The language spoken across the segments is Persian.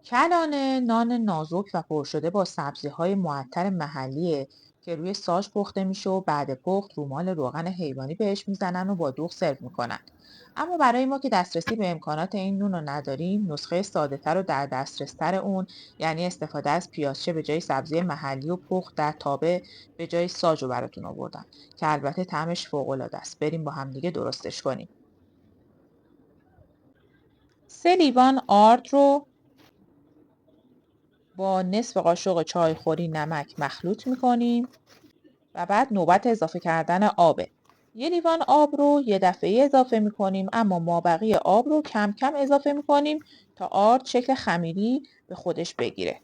کلانه نان نازک و پر شده با سبزی‌های معطر محلیه که روی ساژ پخته میشه و بعد پخت رومال روغن حیوانی بهش میزنن و با دوغ سرو میکنن. اما برای ما که دسترسی به امکانات این نون رو نداریم، نسخه ساده‌تر و در دسترس‌تر اون یعنی استفاده از پیازچه به جای سبزی محلی و پخت در تابه به جای ساژ رو براتون آوردم که البته طعمش فوق‌العاده است. بریم با هم دیگه درستش کنیم. 3 لیوان آرد رو با نصف قاشق چایخوری نمک مخلوط میکنیم و بعد نوبت اضافه کردن آبه. 1 لیوان آب رو یه دفعه اضافه میکنیم، اما مابقی آب رو کم کم اضافه میکنیم تا آرد شکل خمیری به خودش بگیره.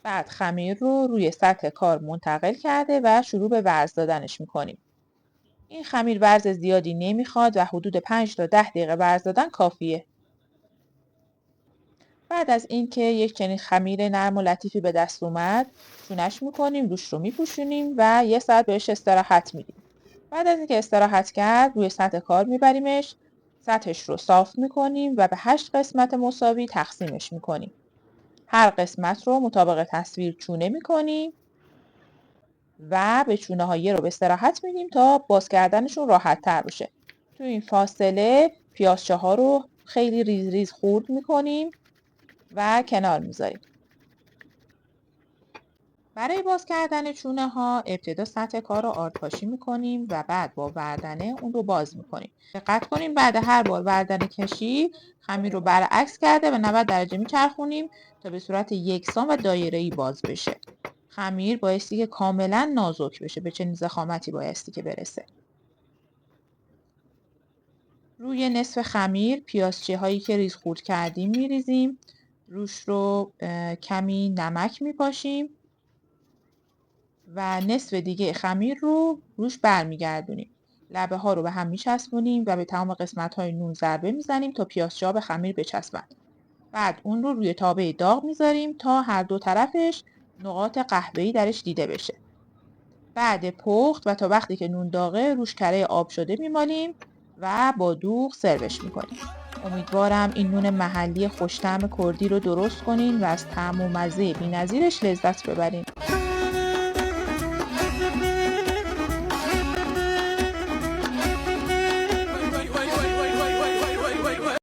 بعد خمیر رو روی سطح کار منتقل کرده و شروع به ورز دادنش میکنیم. این خمیر ورز زیادی نمیخواد و حدود 5 تا 10 دقیقه ورز دادن کافیه. بعد از اینکه یک چنین خمیر نرم و لطیفی به دست اومد، چونش میکنیم، روش رو میپوشونیم و 1 ساعت بهش استراحت میدیم. بعد از اینکه استراحت کرد روی سطح کار میبریمش، سطحش رو صاف میکنیم و به 8 قسمت مساوی تقسیمش میکنیم. هر قسمت رو مطابق تصویر چونه میکنیم و به چونه ها یه رو به استراحت میدیم تا باز کردنشون راحت تر بشه. تو این فاصله پیازچه ها رو خیلی ریز ریز خورد میکنیم و کنار میذاریم. برای باز کردن چونه ها ابتدا سطح کار رو آردپاشی میکنیم و بعد با وردنه اون رو باز میکنیم. دقت کنیم بعد هر بار وردنه کشی خمیر رو برعکس کرده و 90 درجه میچرخونیم تا به صورت یکسان و دایره‌ای باز بشه. خمیر بایستی که کاملا نازک بشه، به چنین ضخامتی بایستی که برسه. روی نصف خمیر پیازچه هایی که ریز خورد کردیم میریزیم. روش رو کمی نمک میپاشیم و نصف دیگه خمیر رو روش برمیگردونیم. لبه ها رو به هم میچسبونیم و به تمام قسمت های نون ضربه میزنیم تا پیازچه‌ها به خمیر بچسبند. بعد اون رو روی تابه داغ میذاریم تا هر دو طرفش نقاط قهوه‌ای درش دیده بشه. بعد پخت و تا وقتی که نون داغه روش کره آب شده میمالیم و با دوغ سروش میکنیم. امیدوارم این نون محلی خوش‌طعم کردی رو درست کنین و از طعم و مزه بی‌نظیرش لذت ببرین.